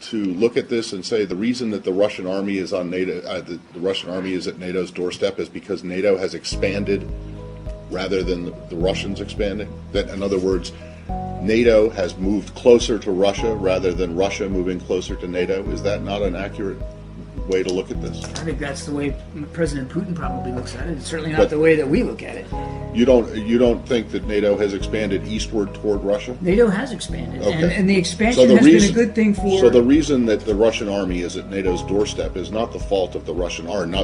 to look at this and say the reason that the Russian army is on NATO, the Russian army is at NATO's doorstep is because NATO has expanded rather than the Russians expanding? That, in other words, NATO has moved closer to Russia rather than Russia moving closer to NATO? Is that not an accurate way to look at this? I think that's the way President Putin probably looks at it. It's certainly not the way that we look at it. You don't think that NATO has expanded eastward toward Russia? NATO has expanded, Okay. and the expansion has been a good thing for... So the reason that the Russian army is at NATO's doorstep is not the fault of the Russian army,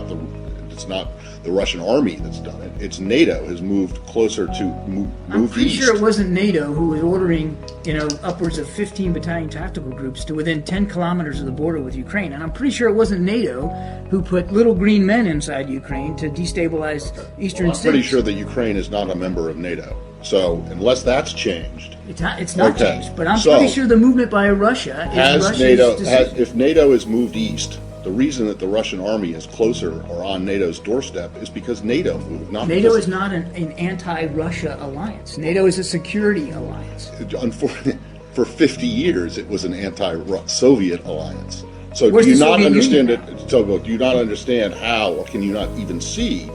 it's not the Russian army that's done it. It's NATO has moved closer to move I'm pretty east. sure it wasn't NATO who was ordering, upwards of 15 battalion tactical groups to within 10 kilometers of the border with Ukraine. And I'm pretty sure it wasn't NATO who put little green men inside Ukraine to destabilize eastern states. I'm pretty sure that Ukraine is not a member of NATO. So unless that's changed, it's not okay. changed. But I'm pretty sure the movement by Russia is has Russia's NATO decision. if NATO has moved east, the reason that the Russian army is closer or on NATO's doorstep is because NATO moved. Not NATO because is not an anti-Russia alliance. NATO is a security alliance. For 50 years, it was an anti-Soviet alliance. So Where's do you the not Soviet understand Union it? So do you not understand how, or can you not even see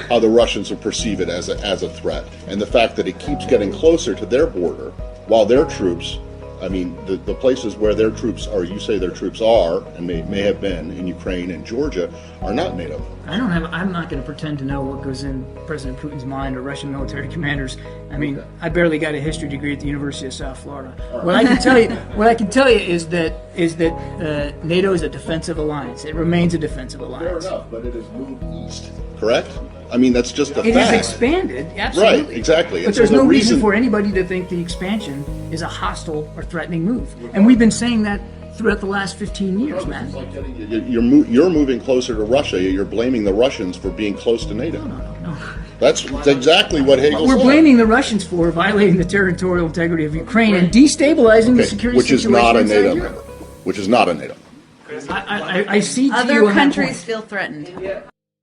how the Russians will perceive it as a threat? And the fact that it keeps getting closer to their border, while their troops, I mean, the places where their troops are, you say their troops are, and may have been in Ukraine and Georgia, are not NATO. I'm not going to pretend to know what goes in President Putin's mind or Russian military commanders. I mean, I barely got a history degree at the University of South Florida. What I can tell you is that NATO is a defensive alliance. It remains a defensive alliance. Fair enough, but it has moved east, correct? I mean, that's just a fact. It has expanded, absolutely. Right, exactly. But there's no reason for anybody to think the expansion is a hostile or threatening move. And we've been saying that throughout the last 15 years, man. You're moving closer to Russia. You're blaming the Russians for being close to NATO. No. That's exactly what Hegel said. We're blaming the Russians for violating the territorial integrity of Ukraine and destabilizing the security situation inside Europe. Which is not a NATO. I see to Other you on that countries point. feel threatened.